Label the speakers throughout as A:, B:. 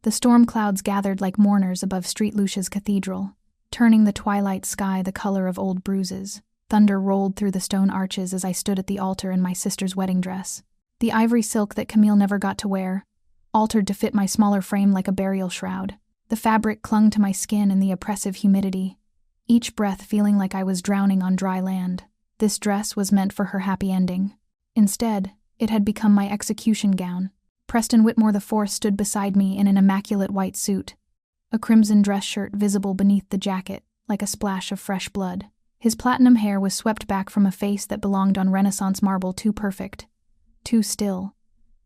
A: The storm clouds gathered like mourners above St. Lucia's cathedral, turning the twilight sky the color of old bruises. Thunder rolled through the stone arches as I stood at the altar in my sister's wedding dress. The ivory silk that Camille never got to wear, altered to fit my smaller frame like a burial shroud. The fabric clung to my skin in the oppressive humidity, each breath feeling like I was drowning on dry land. This dress was meant for her happy ending. Instead, it had become my execution gown. Preston Whitmore IV stood beside me in an immaculate white suit, a crimson dress shirt visible beneath the jacket, like a splash of fresh blood. His platinum hair was swept back from a face that belonged on Renaissance marble, too perfect, too still,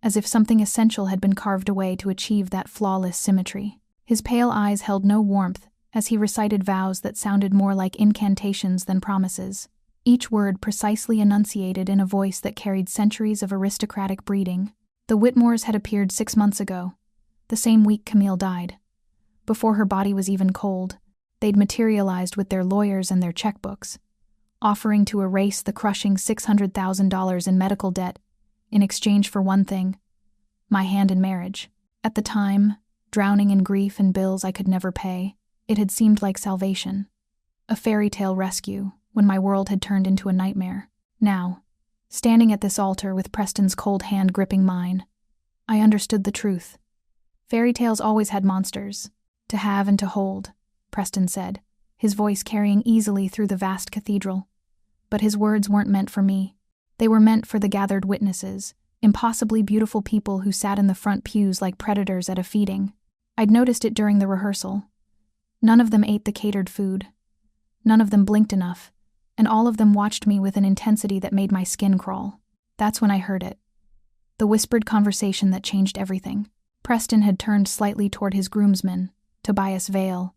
A: as if something essential had been carved away to achieve that flawless symmetry. His pale eyes held no warmth as he recited vows that sounded more like incantations than promises, each word precisely enunciated in a voice that carried centuries of aristocratic breeding. The Whitmores had appeared 6 months ago, the same week Camille died. Before her body was even cold, they'd materialized with their lawyers and their checkbooks, offering to erase the crushing $600,000 in medical debt in exchange for one thing: my hand in marriage. At the time, drowning in grief and bills I could never pay, it had seemed like salvation, a fairy tale rescue when my world had turned into a nightmare. Now, standing at this altar with Preston's cold hand gripping mine, I understood the truth. Fairy tales always had monsters, to have and to hold, Preston said, his voice carrying easily through the vast cathedral. But his words weren't meant for me. They were meant for the gathered witnesses, impossibly beautiful people who sat in the front pews like predators at a feeding. I'd noticed it during the rehearsal. None of them ate the catered food. None of them blinked enough, and all of them watched me with an intensity that made my skin crawl. That's when I heard it. The whispered conversation that changed everything. Preston had turned slightly toward his groomsman, Tobias Vale,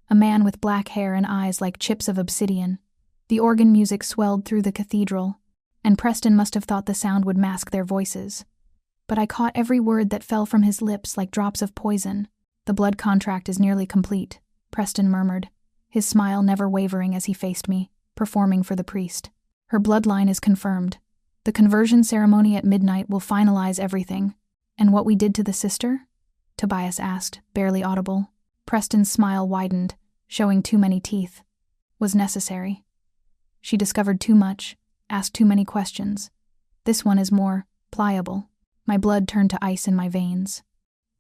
A: a man with black hair and eyes like chips of obsidian. The organ music swelled through the cathedral, and Preston must have thought the sound would mask their voices. But I caught every word that fell from his lips like drops of poison. "The blood contract is nearly complete," Preston murmured, his smile never wavering as he faced me, performing for the priest. "Her bloodline is confirmed. The conversion ceremony at midnight will finalize everything." "And what we did to the sister?" Tobias asked, barely audible. Preston's smile widened, showing too many teeth. "Was necessary. She discovered too much, asked too many questions. This one is more pliable." My blood turned to ice in my veins.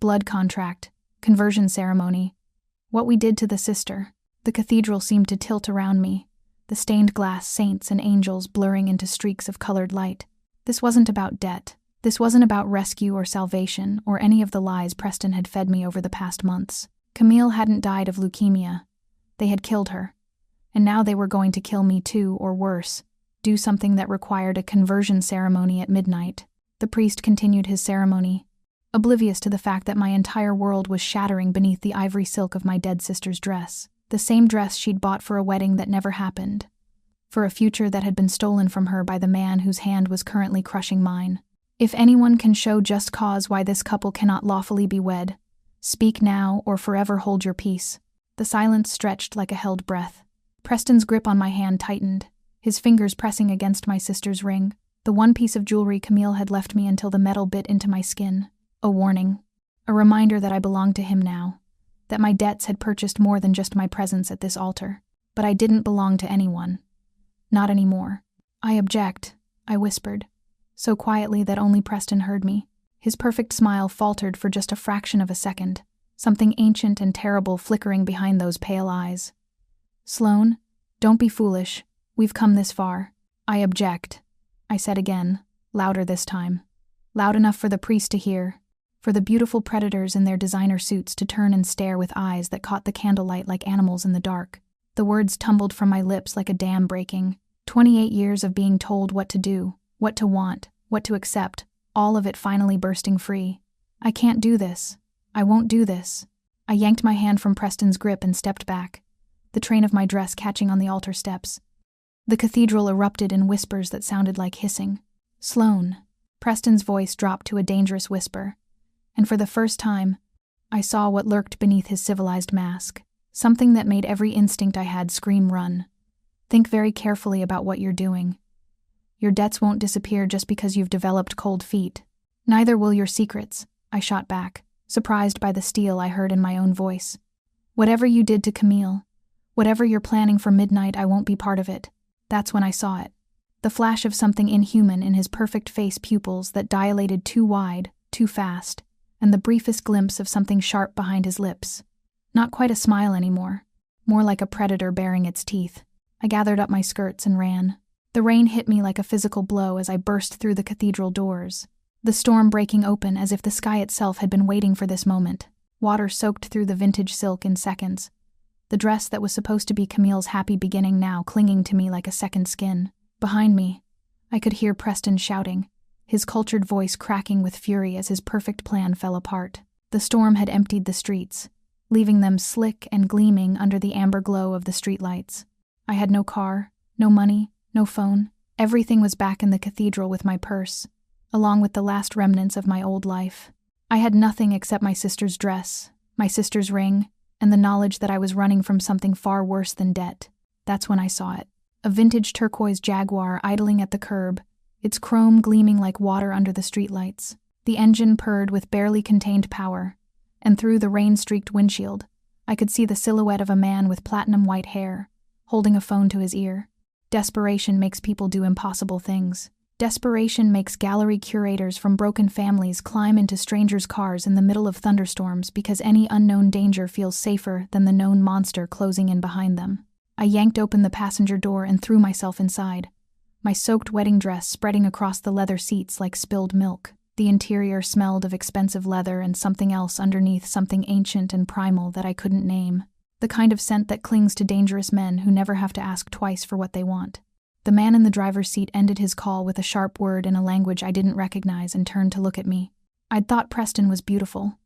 A: Blood contract, conversion ceremony. What we did to the sister. The cathedral seemed to tilt around me, the stained glass saints and angels blurring into streaks of colored light. This wasn't about debt. This wasn't about rescue or salvation or any of the lies Preston had fed me over the past months. Camille hadn't died of leukemia. They had killed her. And now they were going to kill me too, or worse, do something that required a conversion ceremony at midnight. The priest continued his ceremony, oblivious to the fact that my entire world was shattering beneath the ivory silk of my dead sister's dress. The same dress she'd bought for a wedding that never happened, for a future that had been stolen from her by the man whose hand was currently crushing mine. "If anyone can show just cause why this couple cannot lawfully be wed, speak now or forever hold your peace." The silence stretched like a held breath. Preston's grip on my hand tightened, his fingers pressing against my sister's ring, the one piece of jewelry Camille had left me until the metal bit into my skin. A warning, a reminder that I belonged to him now, that my debts had purchased more than just my presence at this altar. But I didn't belong to anyone. Not anymore. "I object," I whispered, so quietly that only Preston heard me. His perfect smile faltered for just a fraction of a second, something ancient and terrible flickering behind those pale eyes. "Sloane, don't be foolish. We've come this far." "I object," I said again, louder this time. Loud enough for the priest to hear, for the beautiful predators in their designer suits to turn and stare with eyes that caught the candlelight like animals in the dark. The words tumbled from my lips like a dam breaking. 28 years of being told what to do, what to want, what to accept, all of it finally bursting free. "I can't do this. I won't do this." I yanked my hand from Preston's grip and stepped back, the train of my dress catching on the altar steps. The cathedral erupted in whispers that sounded like hissing. "Sloane." Preston's voice dropped to a dangerous whisper, and for the first time, I saw what lurked beneath his civilized mask, something that made every instinct I had scream run. "Think very carefully about what you're doing. Your debts won't disappear just because you've developed cold feet. Neither will your secrets," I shot back, surprised by the steel I heard in my own voice. "Whatever you did to Camille, whatever you're planning for midnight, I won't be part of it." That's when I saw it. The flash of something inhuman in his perfect face pupils that dilated too wide, too fast, and the briefest glimpse of something sharp behind his lips. Not quite a smile anymore, more like a predator baring its teeth. I gathered up my skirts and ran. The rain hit me like a physical blow as I burst through the cathedral doors, the storm breaking open as if the sky itself had been waiting for this moment. Water soaked through the vintage silk in seconds, the dress that was supposed to be Camille's happy beginning now clinging to me like a second skin. Behind me, I could hear Preston shouting, his cultured voice cracking with fury as his perfect plan fell apart. The storm had emptied the streets, leaving them slick and gleaming under the amber glow of the streetlights. I had no car, no money, no phone. Everything was back in the cathedral with my purse, along with the last remnants of my old life. I had nothing except my sister's dress, my sister's ring, and the knowledge that I was running from something far worse than debt. That's when I saw it. A vintage turquoise Jaguar idling at the curb, its chrome gleaming like water under the streetlights. The engine purred with barely contained power, and through the rain-streaked windshield, I could see the silhouette of a man with platinum white hair, holding a phone to his ear. Desperation makes people do impossible things. Desperation makes gallery curators from broken families climb into strangers' cars in the middle of thunderstorms because any unknown danger feels safer than the known monster closing in behind them. I yanked open the passenger door and threw myself inside, my soaked wedding dress spreading across the leather seats like spilled milk. The interior smelled of expensive leather and something else underneath, something ancient and primal that I couldn't name. The kind of scent that clings to dangerous men who never have to ask twice for what they want. The man in the driver's seat ended his call with a sharp word in a language I didn't recognize and turned to look at me. I'd thought Preston was beautiful.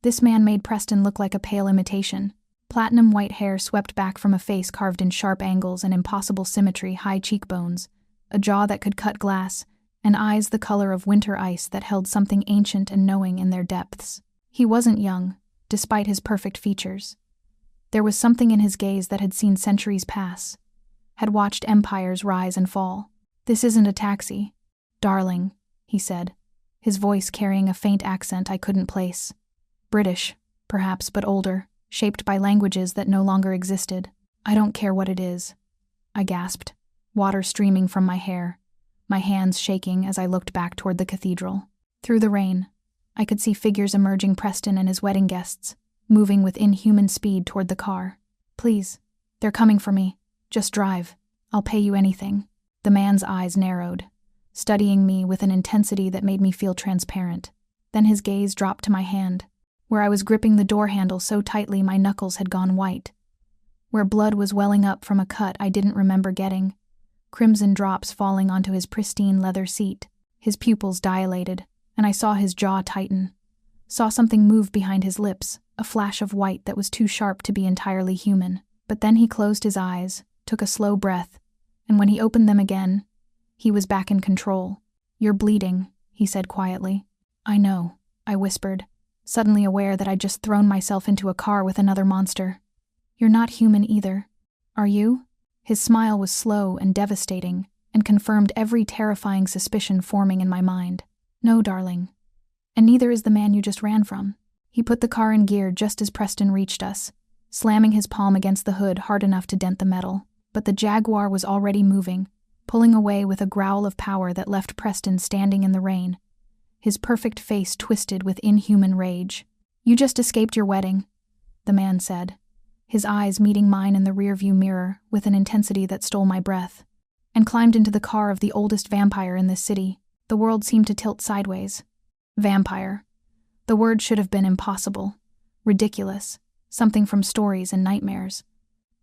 A: This man made Preston look like a pale imitation. Platinum white hair swept back from a face carved in sharp angles and impossible symmetry, high cheekbones, a jaw that could cut glass, and eyes the color of winter ice that held something ancient and knowing in their depths. He wasn't young, despite his perfect features. There was something in his gaze that had seen centuries pass, had watched empires rise and fall. "This isn't a taxi, darling," he said, his voice carrying a faint accent I couldn't place. British, perhaps, but older, shaped by languages that no longer existed. "I don't care what it is," I gasped, water streaming from my hair, my hands shaking as I looked back toward the cathedral. Through the rain, I could see figures emerging, Preston and his wedding guests, moving with inhuman speed toward the car. "Please, they're coming for me. Just drive. I'll pay you anything." The man's eyes narrowed, studying me with an intensity that made me feel transparent. Then his gaze dropped to my hand, where I was gripping the door handle so tightly my knuckles had gone white, where blood was welling up from a cut I didn't remember getting, crimson drops falling onto his pristine leather seat. His pupils dilated, and I saw his jaw tighten, saw something move behind his lips, a flash of white that was too sharp to be entirely human. But then he closed his eyes, took a slow breath, and when he opened them again, he was back in control. "You're bleeding," he said quietly. "I know," I whispered, suddenly aware that I'd just thrown myself into a car with another monster. "You're not human either, are you?" His smile was slow and devastating, and confirmed every terrifying suspicion forming in my mind. "No, darling. And neither is the man you just ran from." He put the car in gear just as Preston reached us, slamming his palm against the hood hard enough to dent the metal. But the Jaguar was already moving, pulling away with a growl of power that left Preston standing in the rain, his perfect face twisted with inhuman rage. "You just escaped your wedding," the man said, his eyes meeting mine in the rearview mirror with an intensity that stole my breath, "and climbed into the car of the oldest vampire in this city." The world seemed to tilt sideways. Vampire. The word should have been impossible, ridiculous, something from stories and nightmares.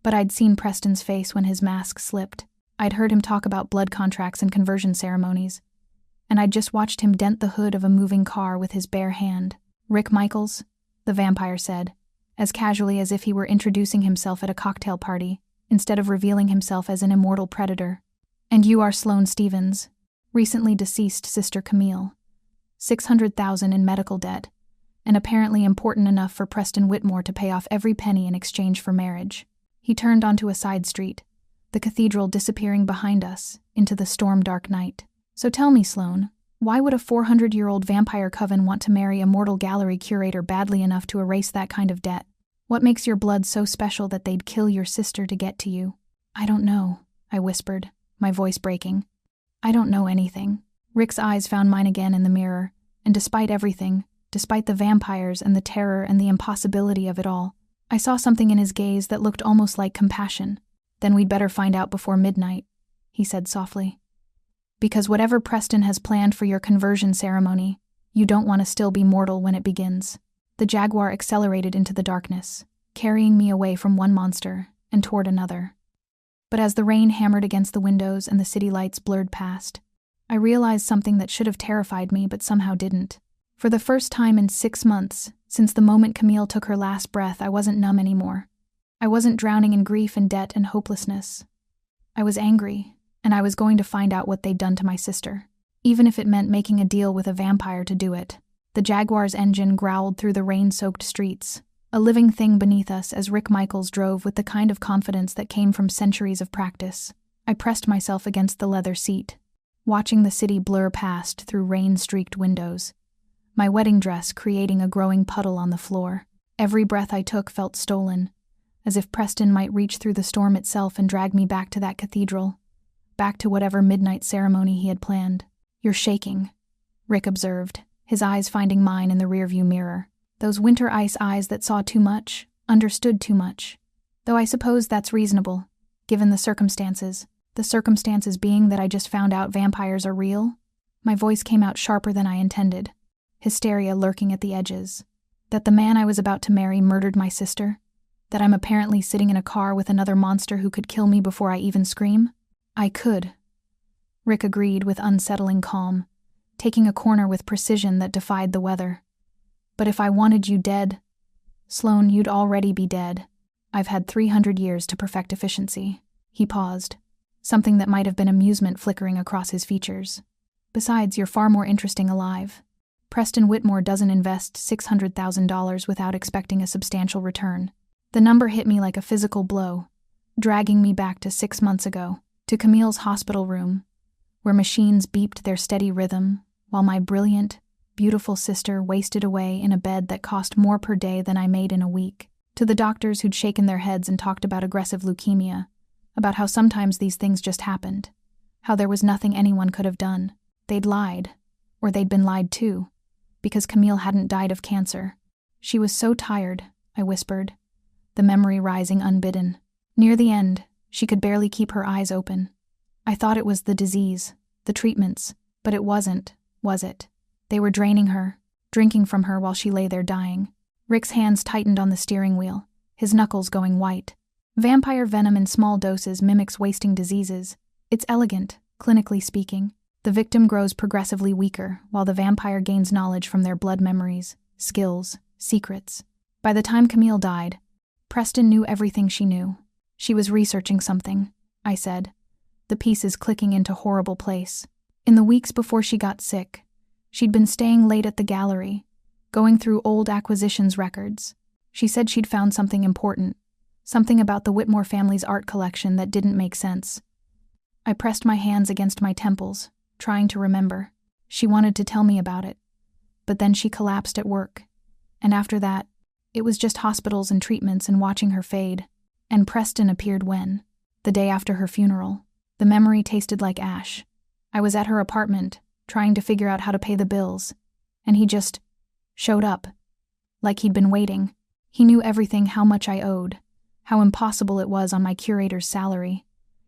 A: But I'd seen Preston's face when his mask slipped. I'd heard him talk about blood contracts and conversion ceremonies, and I'd just watched him dent the hood of a moving car with his bare hand. "Rick Michaels," the vampire said, as casually as if he were introducing himself at a cocktail party, instead of revealing himself as an immortal predator. "And you are Sloane Stevens, recently deceased Sister Camille. 600,000 in medical debt, and apparently important enough for Preston Whitmore to pay off every penny in exchange for marriage." He turned onto a side street, the cathedral disappearing behind us into the storm-dark night. "So tell me, Sloane, Why would a 400-year-old vampire coven want to marry a mortal gallery curator badly enough to erase that kind of debt? What makes your blood so special that they'd kill your sister to get to you? I don't know, I whispered, my voice breaking. I don't know anything. Rick's eyes found mine again in the mirror, and despite everything, despite the vampires and the terror and the impossibility of it all, I saw something in his gaze that looked almost like compassion. Then we'd better find out before midnight, he said softly. Because whatever Preston has planned for your conversion ceremony, you don't want to still be mortal when it begins. The jaguar accelerated into the darkness, carrying me away from one monster and toward another. But as the rain hammered against the windows and the city lights blurred past, I realized something that should have terrified me but somehow didn't. For the first time in 6 months, since the moment Camille took her last breath, I wasn't numb anymore. I wasn't drowning in grief and debt and hopelessness. I was angry, and I was going to find out what they'd done to my sister, even if it meant making a deal with a vampire to do it. The Jaguar's engine growled through the rain-soaked streets, a living thing beneath us as Rick Michaels drove with the kind of confidence that came from centuries of practice. I pressed myself against the leather seat, watching the city blur past through rain-streaked windows, my wedding dress creating a growing puddle on the floor. Every breath I took felt stolen, as if Preston might reach through the storm itself and drag me back to that cathedral, back to whatever midnight ceremony he had planned. "You're shaking," Rick observed, his eyes finding mine in the rearview mirror. Those winter ice eyes that saw too much, understood too much. Though I suppose that's reasonable, given the circumstances being that I just found out vampires are real. My voice came out sharper than I intended, hysteria lurking at the edges. That the man I was about to marry murdered my sister? That I'm apparently sitting in a car with another monster who could kill me before I even scream? I could, Rick agreed with unsettling calm, taking a corner with precision that defied the weather. But if I wanted you dead, Sloane, you'd already be dead. I've had 300 years to perfect efficiency. He paused, something that might have been amusement flickering across his features. Besides, you're far more interesting alive. Preston Whitmore doesn't invest $600,000 without expecting a substantial return. The number hit me like a physical blow, dragging me back to 6 months ago, to Camille's hospital room, where machines beeped their steady rhythm, while my brilliant, beautiful sister wasted away in a bed that cost more per day than I made in a week. To the doctors who'd shaken their heads and talked about aggressive leukemia, about how sometimes these things just happened, how there was nothing anyone could have done. They'd lied, or they'd been lied to, because Camille hadn't died of cancer. She was so tired, I whispered, the memory rising unbidden. Near the end, she could barely keep her eyes open. I thought it was the disease, the treatments, but it wasn't, was it? They were draining her, drinking from her while she lay there dying. Rick's hands tightened on the steering wheel, his knuckles going white. Vampire venom in small doses mimics wasting diseases. It's elegant, clinically speaking. The victim grows progressively weaker, while the vampire gains knowledge from their blood memories, skills, secrets. By the time Camille died, Preston knew everything she knew. She was researching something, I said, the pieces clicking into horrible place. In the weeks before she got sick, she'd been staying late at the gallery, going through old acquisitions records. She said she'd found something important, something about the Whitmore family's art collection that didn't make sense. I pressed my hands against my temples, trying to remember. She wanted to tell me about it, but then she collapsed at work, and after that, it was just hospitals and treatments and watching her fade. And Preston appeared when? The day after her funeral. The memory tasted like ash. I was at her apartment, trying to figure out how to pay the bills, and he just showed up, like he'd been waiting. He knew everything, how much I owed, how impossible it was on my curator's salary.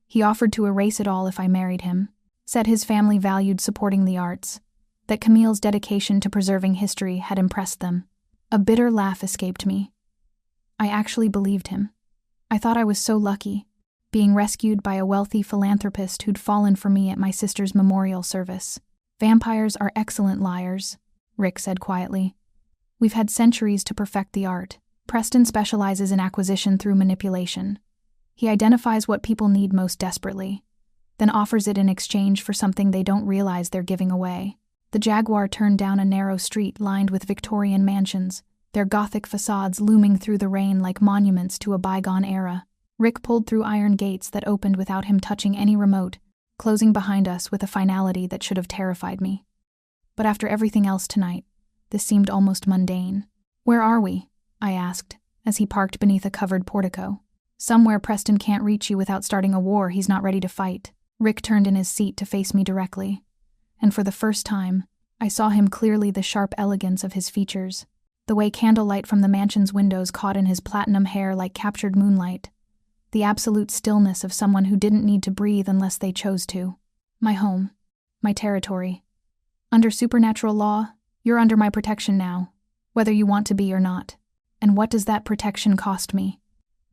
A: He offered to erase it all if I married him, said his family valued supporting the arts, that Camille's dedication to preserving history had impressed them. A bitter laugh escaped me. I actually believed him. I thought I was so lucky, being rescued by a wealthy philanthropist who'd fallen for me at my sister's memorial service. Vampires are excellent liars, Rick said quietly. We've had centuries to perfect the art. Preston specializes in acquisition through manipulation. He identifies what people need most desperately, then offers it in exchange for something they don't realize they're giving away. The Jaguar turned down a narrow street lined with Victorian mansions, their Gothic facades looming through the rain like monuments to a bygone era. Rick pulled through iron gates that opened without him touching any remote, closing behind us with a finality that should have terrified me. But after everything else tonight, this seemed almost mundane. "Where are we?" I asked, as he parked beneath a covered portico. "Somewhere Preston can't reach you without starting a war he's not ready to fight." Rick turned in his seat to face me directly, and for the first time, I saw him clearly, the sharp elegance of his features, the way candlelight from the mansion's windows caught in his platinum hair like captured moonlight, the absolute stillness of someone who didn't need to breathe unless they chose to. "My home. My territory. Under supernatural law, you're under my protection now, whether you want to be or not. And what does that protection cost me?"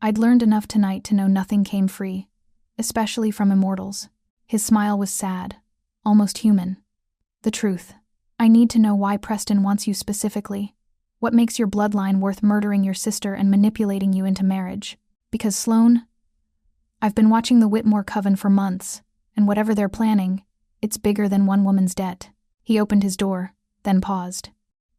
A: I'd learned enough tonight to know nothing came free, especially from immortals. His smile was sad, almost human. "The truth. I need to know why Preston wants you specifically. What makes your bloodline worth murdering your sister and manipulating you into marriage? Because Sloane, I've been watching the Whitmore coven for months, and whatever they're planning, it's bigger than one woman's debt." He opened his door, then paused.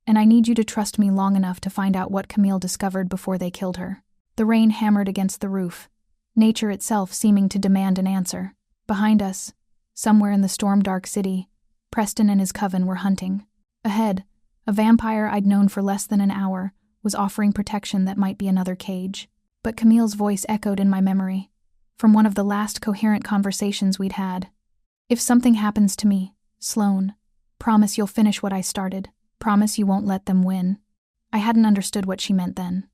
A: "And I need you to trust me long enough to find out what Camille discovered before they killed her." The rain hammered against the roof, nature itself seeming to demand an answer. Behind us, somewhere in the storm-dark city, Preston and his coven were hunting. Ahead, a vampire I'd known for less than an hour was offering protection that might be another cage. But Camille's voice echoed in my memory, from one of the last coherent conversations we'd had. "If something happens to me, Sloane, promise you'll finish what I started. Promise you won't let them win." I hadn't understood what she meant then,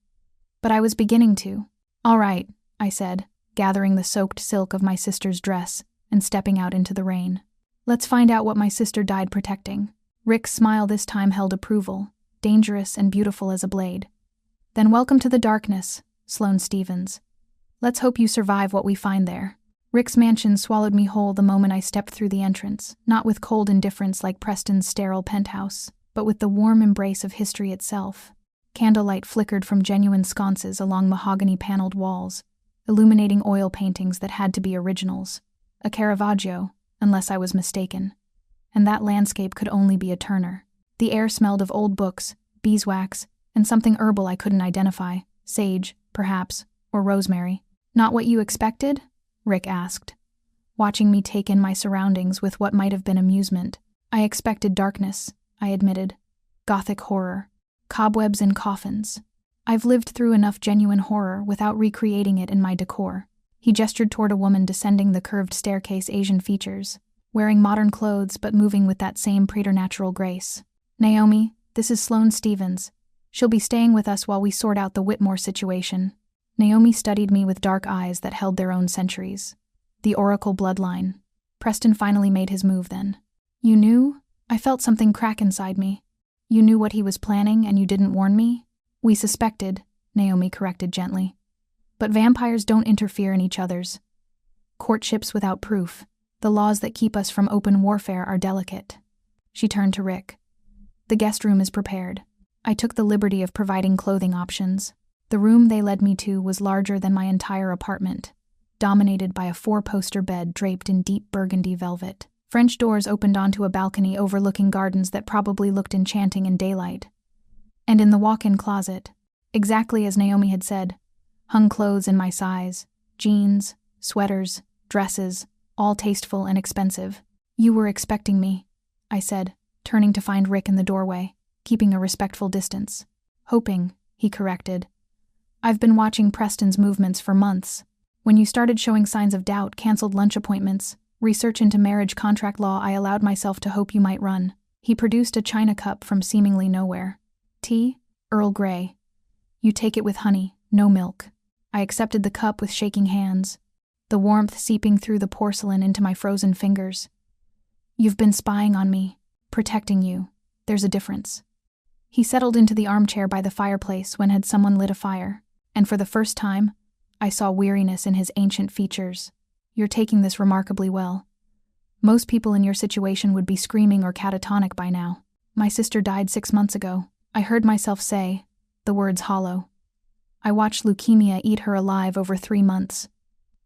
A: but I was beginning to. "All right," I said, gathering the soaked silk of my sister's dress and stepping out into the rain. "Let's find out what my sister died protecting." Rick's smile this time held approval, dangerous and beautiful as a blade. "Then welcome to the darkness, Sloane Stevens. Let's hope you survive what we find there." Rick's mansion swallowed me whole the moment I stepped through the entrance, not with cold indifference like Preston's sterile penthouse, but with the warm embrace of history itself. Candlelight flickered from genuine sconces along mahogany-paneled walls, illuminating oil paintings that had to be originals. A Caravaggio, unless I was mistaken. And that landscape could only be a Turner. The air smelled of old books, beeswax, and something herbal I couldn't identify. Sage, perhaps, or rosemary. "Not what you expected?" Rick asked, watching me take in my surroundings with what might have been amusement. "I expected darkness," I admitted. "Gothic horror. Cobwebs and coffins. I've lived through enough genuine horror without recreating it in my decor." He gestured toward a woman descending the curved staircase, Asian features, wearing modern clothes but moving with that same preternatural grace. "Naomi, this is Sloane Stevens. She'll be staying with us while we sort out the Whitmore situation." Naomi studied me with dark eyes that held their own centuries. The Oracle bloodline. Preston finally made his move then. "You knew?" I felt something crack inside me. "You knew what he was planning and you didn't warn me?" "We suspected," Naomi corrected gently. "But vampires don't interfere in each other's. Courtships without proof. The laws that keep us from open warfare are delicate." She turned to Rick. "The guest room is prepared." I took the liberty of providing clothing options. The room they led me to was larger than my entire apartment, dominated by a 4-poster bed draped in deep burgundy velvet. French doors opened onto a balcony overlooking gardens that probably looked enchanting in daylight. And in the walk-in closet, exactly as Naomi had said, hung clothes in my size: jeans, sweaters, dresses, all tasteful and expensive. "You were expecting me," I said, turning to find Rick in the doorway, keeping a respectful distance. "Hoping," he corrected. "I've been watching Preston's movements for months. When you started showing signs of doubt, canceled lunch appointments, research into marriage contract law, I allowed myself to hope you might run." He produced a china cup from seemingly nowhere. "Tea? Earl Grey. You take it with honey, no milk." I accepted the cup with shaking hands, the warmth seeping through the porcelain into my frozen fingers. "You've been spying on me, protecting you. There's a difference." He settled into the armchair by the fireplace when had someone lit a fire, and for the first time, I saw weariness in his ancient features. "You're taking this remarkably well. Most people in your situation would be screaming or catatonic by now." "My sister died 6 months ago," I heard myself say, the words hollow. "I watched leukemia eat her alive over 3 months.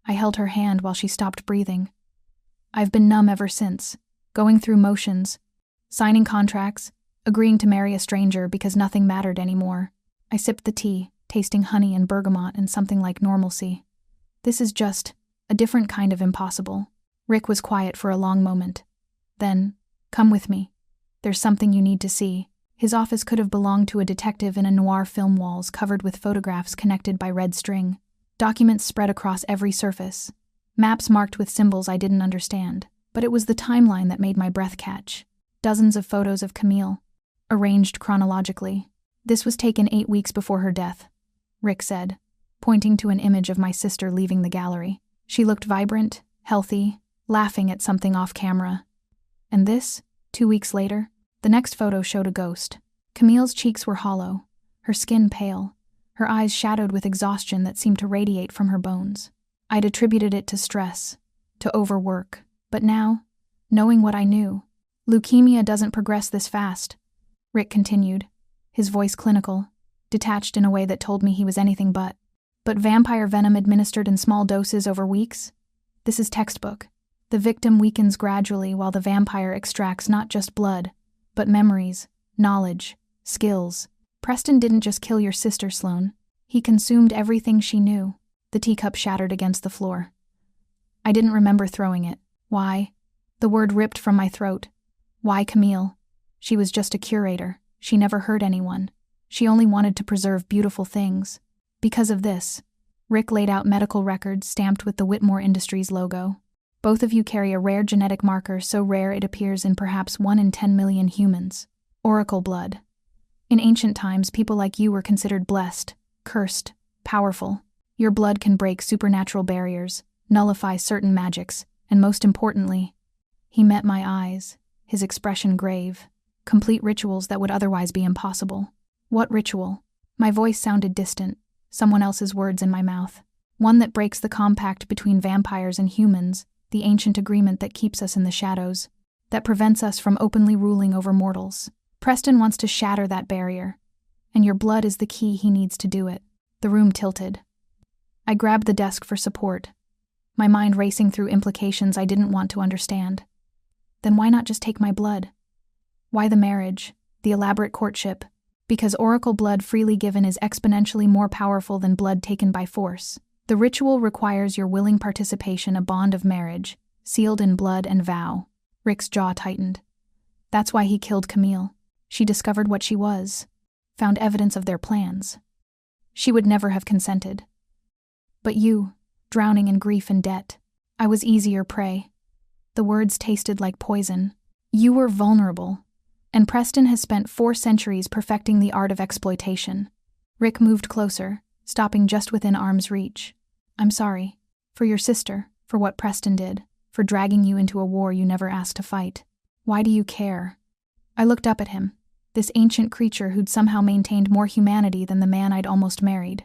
A: I held her hand while she stopped breathing. I've been numb ever since, going through motions, signing contracts, agreeing to marry a stranger because nothing mattered anymore." I sipped the tea, tasting honey and bergamot and something like normalcy. "This is just a different kind of impossible." Rick was quiet for a long moment. Then, "Come with me. There's something you need to see." His office could have belonged to a detective in a noir film, walls covered with photographs connected by red string. Documents spread across every surface. Maps marked with symbols I didn't understand. But it was the timeline that made my breath catch. Dozens of photos of Camille, arranged chronologically. "This was taken 8 weeks before her death," Rick said, pointing to an image of my sister leaving the gallery. She looked vibrant, healthy, laughing at something off camera. And this, 2 weeks later, the next photo showed a ghost. Camille's cheeks were hollow, her skin pale, her eyes shadowed with exhaustion that seemed to radiate from her bones. I'd attributed it to stress, to overwork. But now, knowing what I knew, leukemia doesn't progress this fast, Rick continued, his voice clinical, detached in a way that told me he was anything but. But vampire venom administered in small doses over weeks? This is textbook. The victim weakens gradually while the vampire extracts not just blood, but memories, knowledge, skills. Preston didn't just kill your sister, Sloane. He consumed everything she knew. The teacup shattered against the floor. I didn't remember throwing it. Why? The word ripped from my throat. Why Camille? She was just a curator. She never hurt anyone. She only wanted to preserve beautiful things. Because of this, Rick laid out medical records stamped with the Whitmore Industries logo. Both of you carry a rare genetic marker so rare it appears in perhaps 1 in 10 million humans. Oracle blood. In ancient times, people like you were considered blessed, cursed, powerful. Your blood can break supernatural barriers, nullify certain magics, and most importantly, he met my eyes, his expression grave. Complete rituals that would otherwise be impossible. What ritual? My voice sounded distant, someone else's words in my mouth. One that breaks the compact between vampires and humans, the ancient agreement that keeps us in the shadows, that prevents us from openly ruling over mortals. Preston wants to shatter that barrier, and your blood is the key he needs to do it. The room tilted. I grabbed the desk for support, my mind racing through implications I didn't want to understand. Then why not just take my blood? Why the marriage, the elaborate courtship? Because oracle blood freely given is exponentially more powerful than blood taken by force. The ritual requires your willing participation, a bond of marriage, sealed in blood and vow. Rick's jaw tightened. That's why he killed Camille. She discovered what she was, found evidence of their plans. She would never have consented. But you, drowning in grief and debt, I was easier prey. The words tasted like poison. You were vulnerable, and Preston has spent 4 centuries perfecting the art of exploitation. Rick moved closer, stopping just within arm's reach. I'm sorry. For your sister, for what Preston did, for dragging you into a war you never asked to fight. Why do you care? I looked up at him, this ancient creature who'd somehow maintained more humanity than the man I'd almost married.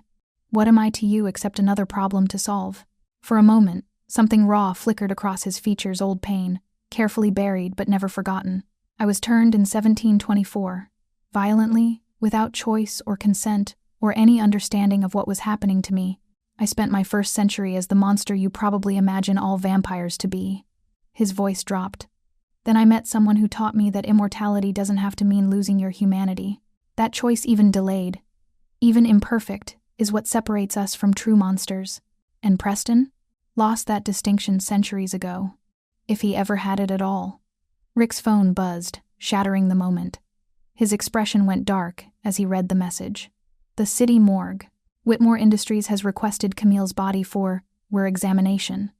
A: What am I to you except another problem to solve? For a moment, something raw flickered across his features, old pain, carefully buried but never forgotten. I was turned in 1724, violently, without choice or consent or any understanding of what was happening to me. I spent my first century as the monster you probably imagine all vampires to be. His voice dropped. Then I met someone who taught me that immortality doesn't have to mean losing your humanity. That choice, even delayed, even imperfect, is what separates us from true monsters. And Preston lost that distinction centuries ago, if he ever had it at all. Rick's phone buzzed, shattering the moment. His expression went dark as he read the message. The city morgue. Whitmore Industries has requested Camille's body for examination.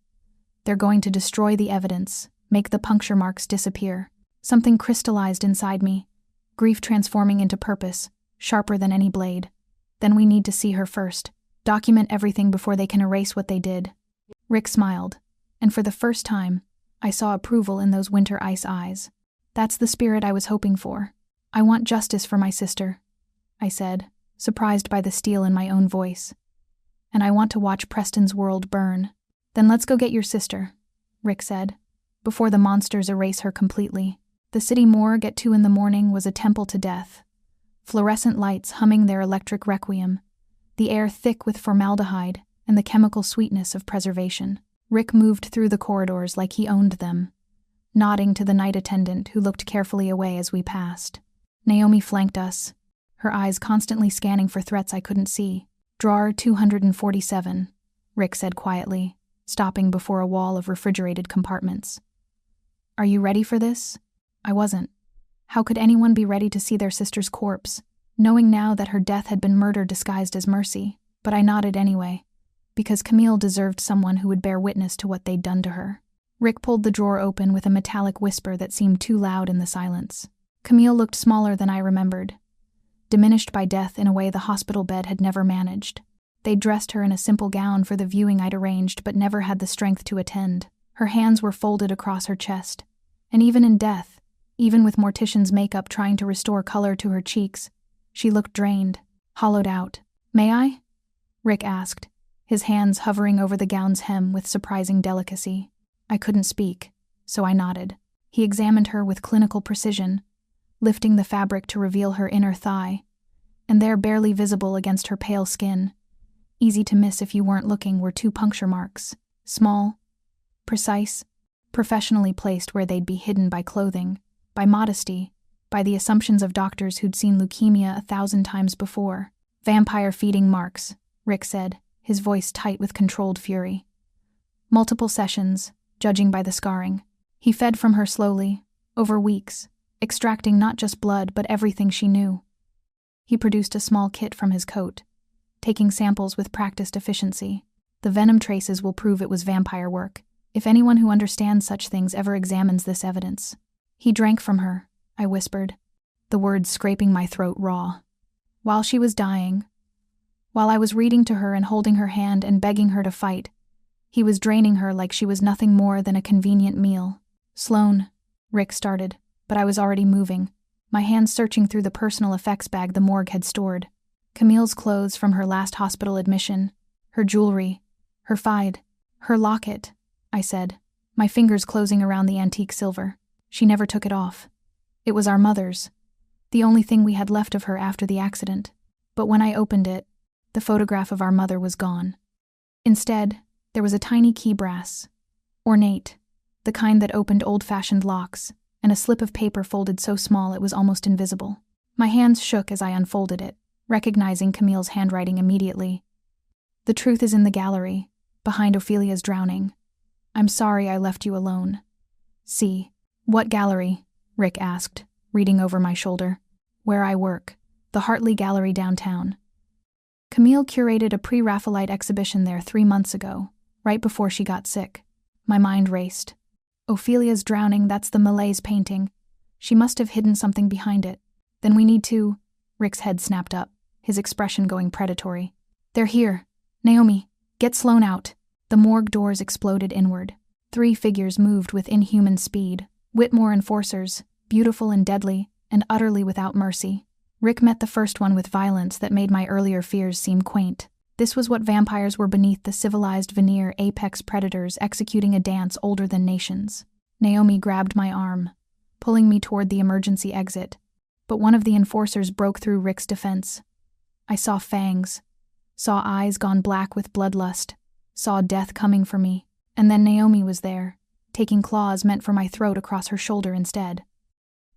A: They're going to destroy the evidence, make the puncture marks disappear. Something crystallized inside me, grief transforming into purpose, sharper than any blade. Then we need to see her first, document everything before they can erase what they did. Rick smiled, and for the first time, I saw approval in those winter ice eyes. That's the spirit I was hoping for. I want justice for my sister, I said, surprised by the steel in my own voice. And I want to watch Preston's world burn. Then let's go get your sister, Rick said, before the monsters erase her completely. The city morgue at 2 a.m. was a temple to death. Fluorescent lights humming their electric requiem, the air thick with formaldehyde and the chemical sweetness of preservation. Rick moved through the corridors like he owned them, nodding to the night attendant who looked carefully away as we passed. Naomi flanked us, her eyes constantly scanning for threats I couldn't see. Drawer 247, Rick said quietly, stopping before a wall of refrigerated compartments. Are you ready for this? I wasn't. How could anyone be ready to see their sister's corpse, knowing now that her death had been murder disguised as mercy? But I nodded anyway, because Camille deserved someone who would bear witness to what they'd done to her. Rick pulled the drawer open with a metallic whisper that seemed too loud in the silence. Camille looked smaller than I remembered, diminished by death in a way the hospital bed had never managed. They'd dressed her in a simple gown for the viewing I'd arranged but never had the strength to attend. Her hands were folded across her chest, and even in death, even with mortician's makeup trying to restore color to her cheeks, she looked drained, hollowed out. "May I?" Rick asked, his hands hovering over the gown's hem with surprising delicacy. I couldn't speak, so I nodded. He examined her with clinical precision, lifting the fabric to reveal her inner thigh, and there, barely visible against her pale skin, easy to miss if you weren't looking, were 2 puncture marks, small, precise, professionally placed where they'd be hidden by clothing, by modesty, by the assumptions of doctors who'd seen leukemia 1,000 times before. "Vampire-feeding marks," Rick said, his voice tight with controlled fury. "Multiple sessions, judging by the scarring. He fed from her slowly, over weeks, extracting not just blood but everything she knew." He produced a small kit from his coat, taking samples with practiced efficiency. "The venom traces will prove it was vampire work, if anyone who understands such things ever examines this evidence." "He drank from her," I whispered, the words scraping my throat raw. "While she was dying, while I was reading to her and holding her hand and begging her to fight, he was draining her like she was nothing more than a convenient meal." "Sloan," Rick started, but I was already moving, my hands searching through the personal effects bag the morgue had stored. Camille's clothes from her last hospital admission, her jewelry, her fide, her locket, I said, my fingers closing around the antique silver. "She never took it off. It was our mother's, the only thing we had left of her after the accident. But when I opened it, the photograph of our mother was gone. Instead, there was a tiny key brass, ornate, the kind that opened old-fashioned locks, and a slip of paper folded so small it was almost invisible. My hands shook as I unfolded it, recognizing Camille's handwriting immediately. "The truth is in the gallery, behind Ophelia's drowning. I'm sorry I left you alone." "See." "What gallery?" Rick asked, reading over my shoulder. "Where I work, the Hartley Gallery downtown. Camille curated a pre-Raphaelite exhibition there 3 months ago, right before she got sick." My mind raced. "Ophelia's drowning, that's the Malaise painting. She must have hidden something behind it. Then we need to—" Rick's head snapped up, his expression going predatory. "They're here. Naomi, get Sloan out." The morgue doors exploded inward. 3 figures moved with inhuman speed, Whitmore enforcers, beautiful and deadly, and utterly without mercy. Rick met the first one with violence that made my earlier fears seem quaint. This was what vampires were beneath the civilized veneer, apex predators executing a dance older than nations. Naomi grabbed my arm, pulling me toward the emergency exit, but one of the enforcers broke through Rick's defense. I saw fangs, saw eyes gone black with bloodlust, saw death coming for me, and then Naomi was there, taking claws meant for my throat across her shoulder instead.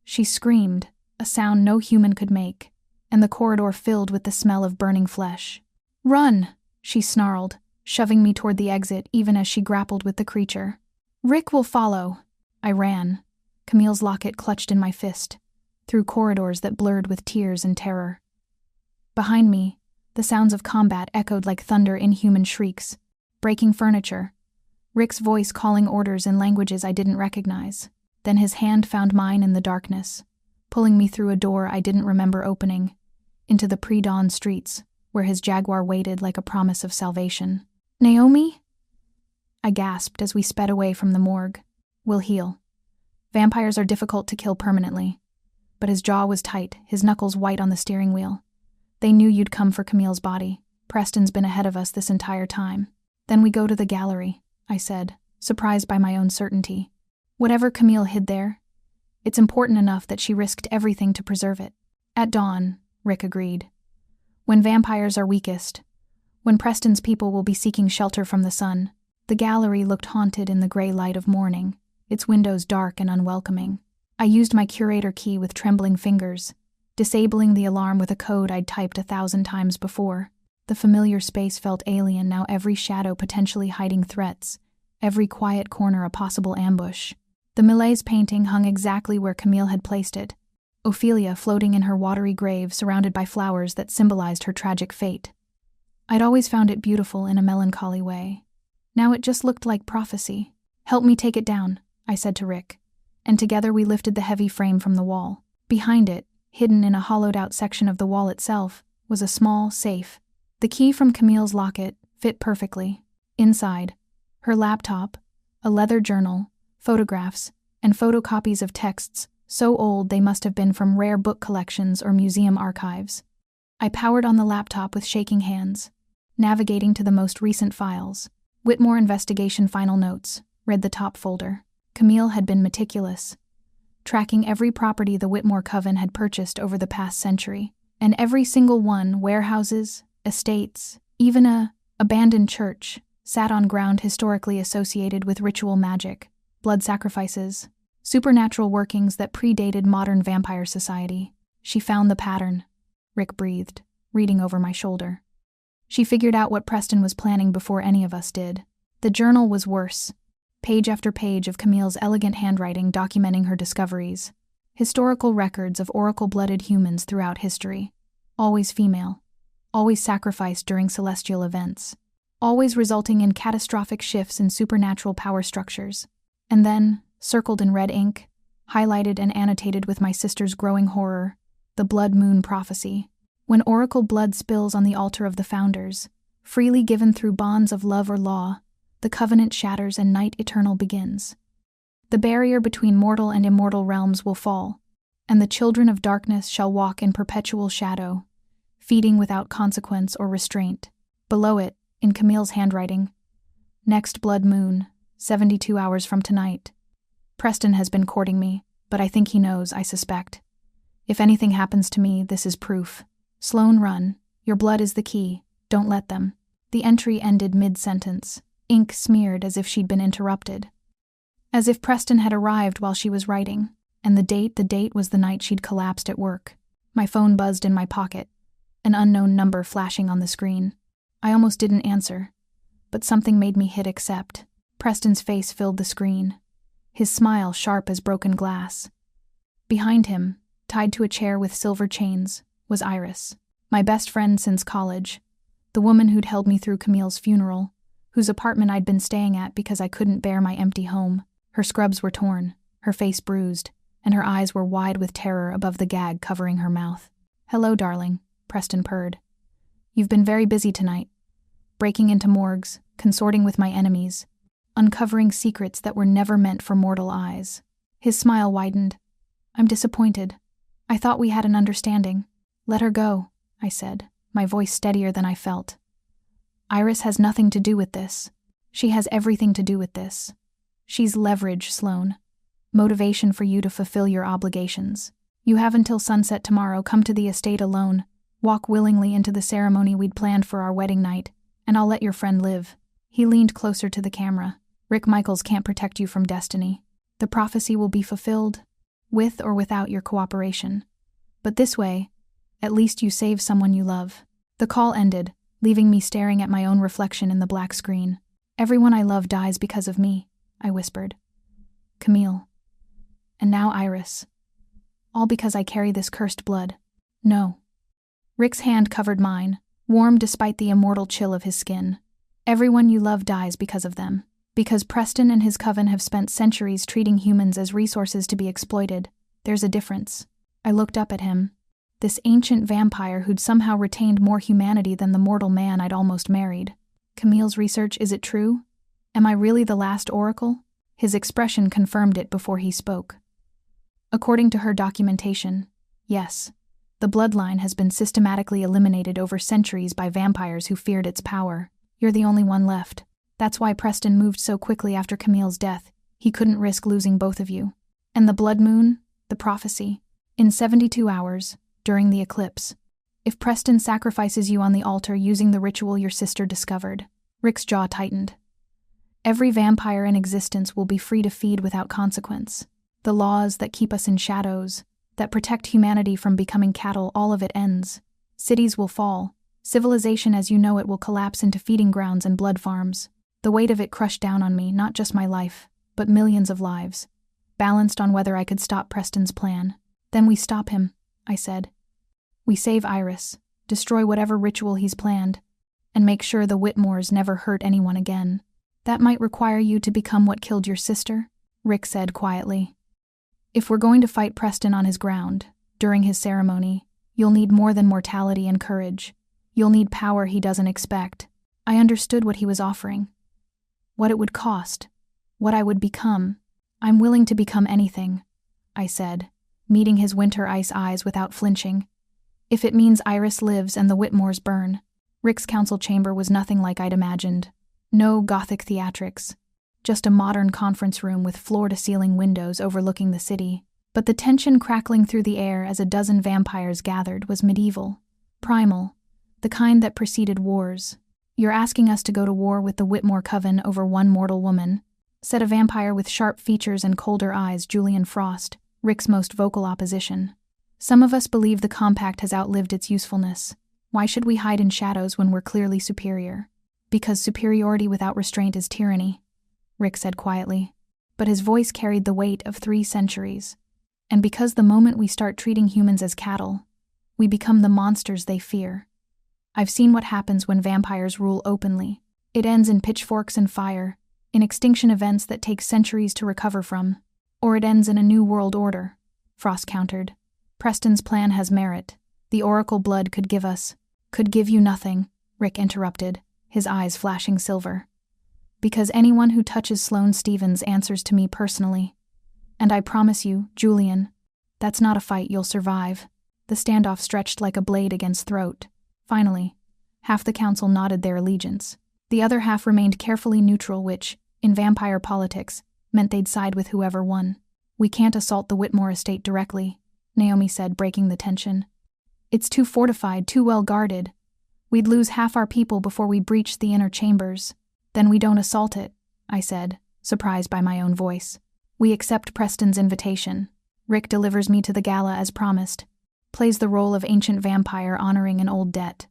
A: She screamed, a sound no human could make, and the corridor filled with the smell of burning flesh. "Run!" she snarled, shoving me toward the exit even as she grappled with the creature. "Rick will follow." I ran, Camille's locket clutched in my fist, through corridors that blurred with tears and terror. Behind me, the sounds of combat echoed like thunder, inhuman shrieks, breaking furniture, Rick's voice calling orders in languages I didn't recognize. Then his hand found mine in the darkness, pulling me through a door I didn't remember opening, into the pre-dawn streets, where his Jaguar waited like a promise of salvation. "Naomi?" I gasped as we sped away from the morgue. "We'll heal. Vampires are difficult to kill permanently." But his jaw was tight, his knuckles white on the steering wheel. "They knew you'd come for Camille's body. Preston's been ahead of us this entire time." "Then we go to the gallery," I said, surprised by my own certainty. "Whatever Camille hid there, it's important enough that she risked everything to preserve it." "At dawn," Rick agreed. "When vampires are weakest, when Preston's people will be seeking shelter from the sun." The gallery looked haunted in the gray light of morning, its windows dark and unwelcoming. I used my curator key with trembling fingers, disabling the alarm with a code I'd typed 1,000 times before. The familiar space felt alien now, every shadow potentially hiding threats, every quiet corner a possible ambush. The Malaise painting hung exactly where Camille had placed it, Ophelia floating in her watery grave surrounded by flowers that symbolized her tragic fate. I'd always found it beautiful in a melancholy way. Now it just looked like prophecy. "Help me take it down," I said to Rick, and together we lifted the heavy frame from the wall. Behind it, hidden in a hollowed-out section of the wall itself, was a small safe. The key from Camille's locket fit perfectly. Inside, her laptop, a leather journal, photographs, and photocopies of texts so old they must have been from rare book collections or museum archives. I powered on the laptop with shaking hands, navigating to the most recent files. Whitmore Investigation Final Notes, read the top folder. Camille had been meticulous, tracking every property the Whitmore coven had purchased over the past century, and every single one, warehouses, estates, even a abandoned church, sat on ground historically associated with ritual magic, blood sacrifices, supernatural workings that predated modern vampire society. She found the pattern, Rick breathed, reading over my shoulder. She figured out what Preston was planning before any of us did. The journal was worse. Page after page of Camille's elegant handwriting documenting her discoveries. Historical records of oracle-blooded humans throughout history. Always female. Always sacrificed during celestial events. Always resulting in catastrophic shifts in supernatural power structures. And then, circled in red ink, highlighted and annotated with my sister's growing horror, the blood moon prophecy. When oracle blood spills on the altar of the founders, freely given through bonds of love or law, the covenant shatters and night eternal begins. The barrier between mortal and immortal realms will fall, and the children of darkness shall walk in perpetual shadow, feeding without consequence or restraint. Below it, in Camille's handwriting, next blood moon, 72 hours from tonight. Preston has been courting me, but I think he knows, I suspect. If anything happens to me, this is proof. Sloan, run. Your blood is the key. Don't let them. The entry ended mid-sentence, ink smeared as if she'd been interrupted. As if Preston had arrived while she was writing, and the date was the night she'd collapsed at work. My phone buzzed in my pocket, an unknown number flashing on the screen. I almost didn't answer, but something made me hit accept. Preston's face filled the screen, his smile sharp as broken glass. Behind him, tied to a chair with silver chains, was Iris, my best friend since college, the woman who'd held me through Camille's funeral, whose apartment I'd been staying at because I couldn't bear my empty home. Her scrubs were torn, her face bruised, and her eyes were wide with terror above the gag covering her mouth. "Hello, darling," Preston purred. "You've been very busy tonight, breaking into morgues, consorting with my enemies, uncovering secrets that were never meant for mortal eyes." His smile widened. "I'm disappointed. I thought we had an understanding." "Let her go," I said, my voice steadier than I felt. "Iris has nothing to do with this. She has everything to do with this. She's leverage, Sloan. Motivation for you to fulfill your obligations. You have until sunset tomorrow. Come to the estate alone. Walk willingly into the ceremony we'd planned for our wedding night, and I'll let your friend live." He leaned closer to the camera. "Rick Michaels can't protect you from destiny. The prophecy will be fulfilled, with or without your cooperation. But this way, at least you save someone you love." The call ended, leaving me staring at my own reflection in the black screen. "Everyone I love dies because of me," I whispered. "Camille. And now Iris. All because I carry this cursed blood." "No." Rick's hand covered mine, warm despite the immortal chill of his skin. "Everyone you love dies because of them. Because Preston and his coven have spent centuries treating humans as resources to be exploited. There's a difference." I looked up at him. This ancient vampire who'd somehow retained more humanity than the mortal man I'd almost married. "Camille's research, is it true? Am I really the last oracle?" His expression confirmed it before he spoke. "According to her documentation, yes. The bloodline has been systematically eliminated over centuries by vampires who feared its power. You're the only one left. That's why Preston moved so quickly after Camille's death. He couldn't risk losing both of you. And the blood moon, the prophecy. In 72 hours, during the eclipse. If Preston sacrifices you on the altar using the ritual your sister discovered." Rick's jaw tightened. "Every vampire in existence will be free to feed without consequence. The laws that keep us in shadows, that protect humanity from becoming cattle, all of it ends. Cities will fall. Civilization as you know it will collapse into feeding grounds and blood farms. The weight of it crushed down on me, not just my life, but millions of lives, balanced on whether I could stop Preston's plan. Then we stop him, I said. We save Iris, destroy whatever ritual he's planned, and make sure the Whitmores never hurt anyone again. That might require you to become what killed your sister, Rick said quietly. If we're going to fight Preston on his ground, during his ceremony, you'll need more than mortality and courage. You'll need power he doesn't expect. I understood what he was offering. What it would cost. What I would become. I'm willing to become anything, I said, meeting his winter ice eyes without flinching. If it means Iris lives and the Whitmores burn. Rick's council chamber was nothing like I'd imagined. No Gothic theatrics. Just a modern conference room with floor-to-ceiling windows overlooking the city. But the tension crackling through the air as a dozen vampires gathered was medieval. Primal. The kind that preceded wars. You're asking us to go to war with the Whitmore Coven over one mortal woman, said a vampire with sharp features and colder eyes, Julian Frost, Rick's most vocal opposition. Some of us believe the compact has outlived its usefulness. Why should we hide in shadows when we're clearly superior? Because superiority without restraint is tyranny, Rick said quietly. But his voice carried the weight of 3 centuries. And because the moment we start treating humans as cattle, we become the monsters they fear. I've seen what happens when vampires rule openly. It ends in pitchforks and fire, in extinction events that take centuries to recover from. Or it ends in a new world order, Frost countered. Preston's plan has merit. The Oracle blood could give you nothing, Rick interrupted, his eyes flashing silver. Because anyone who touches Sloane Stevens answers to me personally. And I promise you, Julian, that's not a fight you'll survive. The standoff stretched like a blade against throat. Finally, half the council nodded their allegiance. The other half remained carefully neutral, which, in vampire politics, meant they'd side with whoever won. We can't assault the Whitmore estate directly, Naomi said, breaking the tension. It's too fortified, too well guarded. We'd lose half our people before we breached the inner chambers. Then we don't assault it, I said, surprised by my own voice. We accept Preston's invitation. Rick delivers me to the gala as promised. Plays the role of ancient vampire honoring an old debt.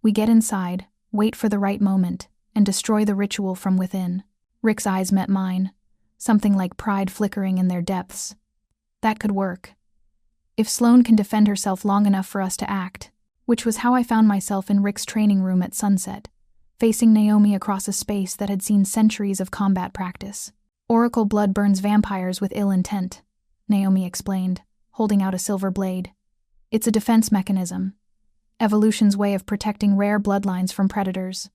A: We get inside, wait for the right moment, and destroy the ritual from within. Rick's eyes met mine, something like pride flickering in their depths. That could work. If Sloane can defend herself long enough for us to act, which was how I found myself in Rick's training room at sunset, facing Naomi across a space that had seen centuries of combat practice. Oracle blood burns vampires with ill intent, Naomi explained, holding out a silver blade. It's a defense mechanism. Evolution's way of protecting rare bloodlines from predators.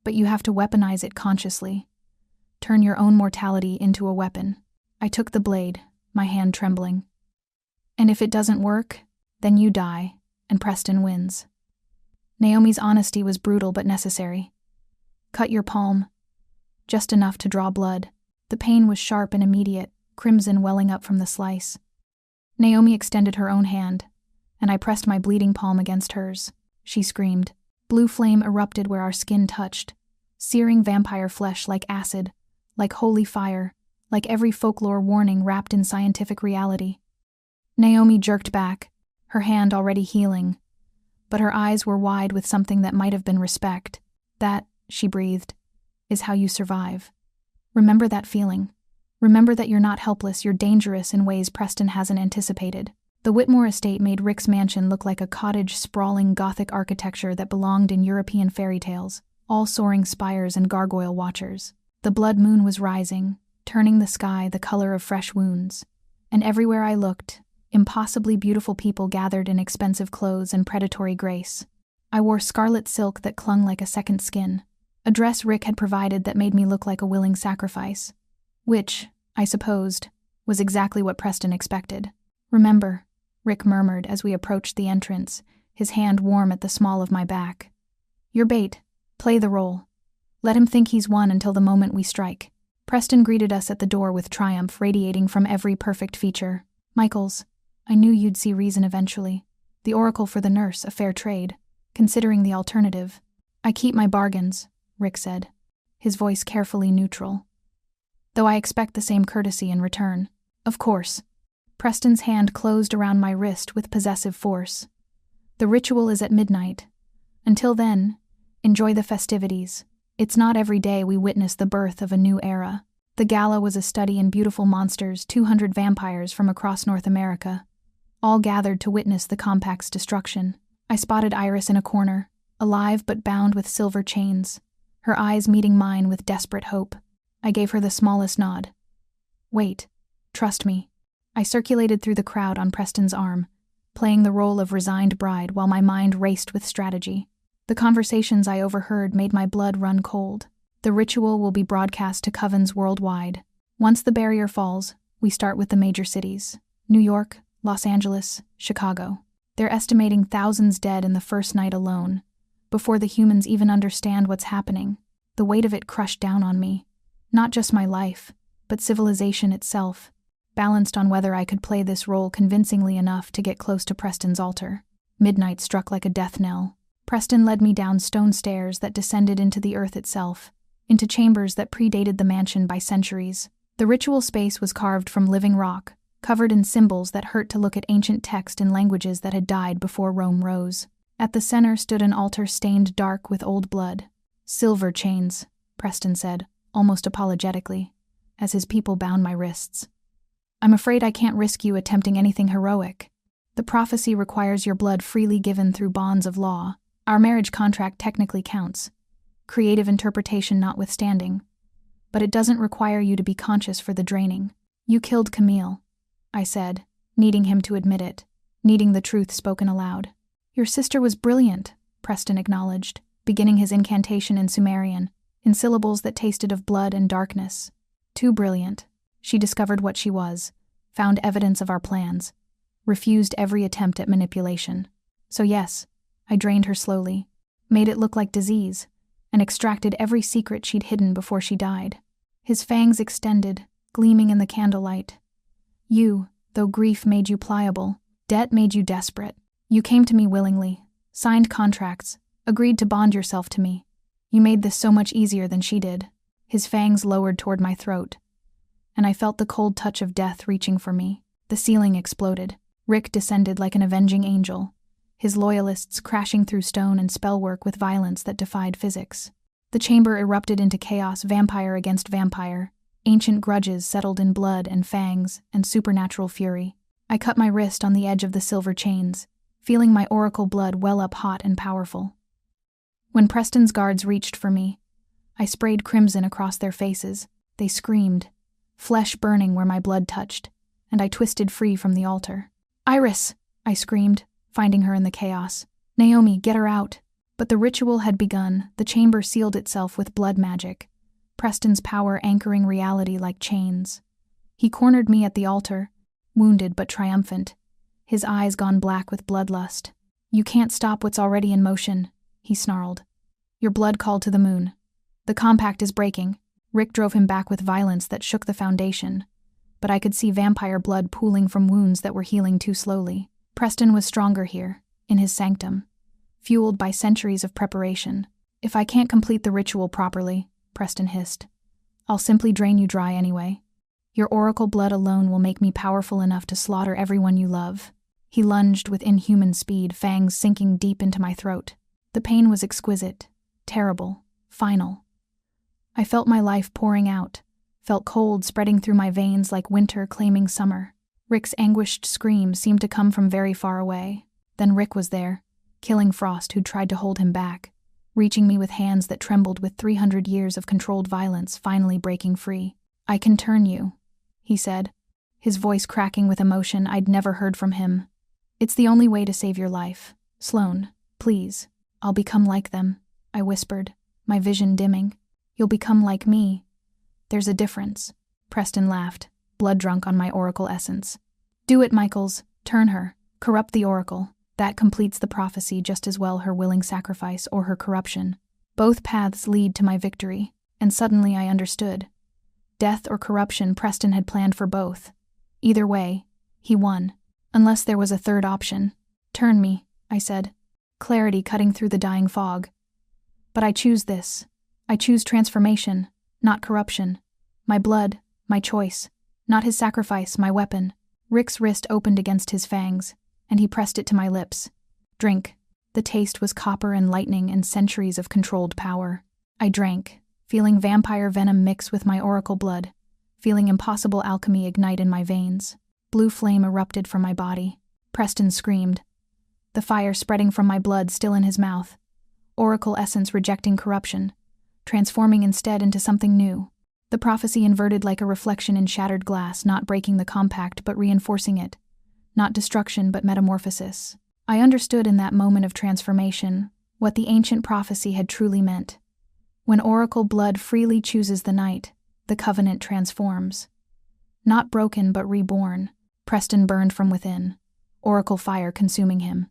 A: But you have to weaponize it consciously. Turn your own mortality into a weapon. I took the blade, my hand trembling. And if it doesn't work, then you die, and Preston wins. Naomi's honesty was brutal but necessary. Cut your palm. Just enough to draw blood. The pain was sharp and immediate, crimson welling up from the slice. Naomi extended her own hand, and I pressed my bleeding palm against hers. She screamed. Blue flame erupted where our skin touched, searing vampire flesh like acid, like holy fire, like every folklore warning wrapped in scientific reality. Naomi jerked back, her hand already healing, but her eyes were wide with something that might have been respect. That, she breathed, is how you survive. Remember that feeling. Remember that you're not helpless, you're dangerous in ways Preston hasn't anticipated. The Whitmore estate made Rick's mansion look like a cottage sprawling Gothic architecture that belonged in European fairy tales, all soaring spires and gargoyle watchers. The blood moon was rising, turning the sky the color of fresh wounds. And everywhere I looked, impossibly beautiful people gathered in expensive clothes and predatory grace. I wore scarlet silk that clung like a second skin, a dress Rick had provided that made me look like a willing sacrifice, which, I supposed, was exactly what Preston expected. Remember, Rick murmured as we approached the entrance, his hand warm at the small of my back. Your bait. Play the role. Let him think he's won until the moment we strike. Preston greeted us at the door with triumph radiating from every perfect feature. Michaels, I knew you'd see reason eventually. The oracle for the nurse, a fair trade. Considering the alternative. I keep my bargains, Rick said, his voice carefully neutral. Though I expect the same courtesy in return. Of course. Preston's hand closed around my wrist with possessive force. The ritual is at midnight. Until then, enjoy the festivities. It's not every day we witness the birth of a new era. The gala was a study in beautiful monsters, 200 vampires from across North America. all gathered to witness the compact's destruction. I spotted Iris in a corner, alive but bound with silver chains, her eyes meeting mine with desperate hope. I gave her the smallest nod. Wait. Trust me. I circulated through the crowd on Preston's arm, playing the role of resigned bride while my mind raced with strategy. The conversations I overheard made my blood run cold. The ritual will be broadcast to covens worldwide. Once the barrier falls, we start with the major cities: New York, Los Angeles, Chicago. They're estimating thousands dead in the first night alone, before the humans even understand what's happening. The weight of it crushed down on me. Not just my life, but civilization itself, balanced on whether I could play this role convincingly enough to get close to Preston's altar. Midnight struck like a death knell. Preston led me down stone stairs that descended into the earth itself, into chambers that predated the mansion by centuries. The ritual space was carved from living rock, covered in symbols that hurt to look at ancient text in languages that had died before Rome rose. At the center stood an altar stained dark with old blood. "Silver chains," Preston said, almost apologetically, as his people bound my wrists. "I'm afraid I can't risk you attempting anything heroic. The prophecy requires your blood freely given through bonds of law. Our marriage contract technically counts, creative interpretation notwithstanding, but it doesn't require you to be conscious for the draining. You killed Camille," I said, needing him to admit it, needing the truth spoken aloud. "Your sister was brilliant," Preston acknowledged, beginning his incantation in Sumerian, in syllables that tasted of blood and darkness. "Too brilliant. She discovered what she was, found evidence of our plans, refused every attempt at manipulation. So yes, I drained her slowly, made it look like disease, and extracted every secret she'd hidden before she died." His fangs extended, gleaming in the candlelight. "You, though grief made you pliable, debt made you desperate. You came to me willingly, signed contracts, agreed to bond yourself to me. You made this so much easier than she did." His fangs lowered toward my throat, and I felt the cold touch of death reaching for me. The ceiling exploded. Rick descended like an avenging angel, his loyalists crashing through stone and spellwork with violence that defied physics. The chamber erupted into chaos, vampire against vampire. Ancient grudges settled in blood and fangs and supernatural fury. I cut my wrist on the edge of the silver chains, feeling my oracle blood well up hot and powerful. When Preston's guards reached for me, I sprayed crimson across their faces. They screamed, flesh burning where my blood touched, and I twisted free from the altar. "Iris!" I screamed, finding her in the chaos. "Naomi, get her out!" But the ritual had begun. The chamber sealed itself with blood magic, Preston's power anchoring reality like chains. He cornered me at the altar, wounded but triumphant, his eyes gone black with bloodlust. "You can't stop what's already in motion," he snarled. "Your blood called to the moon. The compact is breaking." Rick drove him back with violence that shook the foundation, but I could see vampire blood pooling from wounds that were healing too slowly. Preston was stronger here, in his sanctum, fueled by centuries of preparation. "If I can't complete the ritual properly," Preston hissed, "I'll simply drain you dry anyway. Your oracle blood alone will make me powerful enough to slaughter everyone you love." He lunged with inhuman speed, fangs sinking deep into my throat. The pain was exquisite, terrible, final. I felt my life pouring out, felt cold spreading through my veins like winter claiming summer. Rick's anguished scream seemed to come from very far away. Then Rick was there, killing Frost who'd tried to hold him back, reaching me with hands that trembled with 300 years of controlled violence finally breaking free. "I can turn you," he said, his voice cracking with emotion I'd never heard from him. "It's the only way to save your life. Sloane, please. I'll become like them," I whispered, my vision dimming. "You'll become like me. There's a difference." Preston laughed, blood drunk on my oracle essence. "Do it, Michaels. Turn her. Corrupt the oracle. That completes the prophecy just as well, her willing sacrifice or her corruption. Both paths lead to my victory." And suddenly I understood. Death or corruption, Preston had planned for both. Either way, he won. Unless there was a third option. "Turn me," I said, clarity cutting through the dying fog. "But I choose this. I choose transformation, not corruption. My blood, my choice. Not his sacrifice, my weapon." Rick's wrist opened against his fangs, and he pressed it to my lips. "Drink." The taste was copper and lightning and centuries of controlled power. I drank, feeling vampire venom mix with my oracle blood, feeling impossible alchemy ignite in my veins. Blue flame erupted from my body. Preston screamed, the fire spreading from my blood still in his mouth. Oracle essence rejecting corruption, transforming instead into something new. The prophecy inverted like a reflection in shattered glass, not breaking the compact but reinforcing it. Not destruction but metamorphosis. I understood in that moment of transformation what the ancient prophecy had truly meant. When Oracle blood freely chooses the night, the covenant transforms. Not broken but reborn. Preston burned from within, Oracle fire consuming him.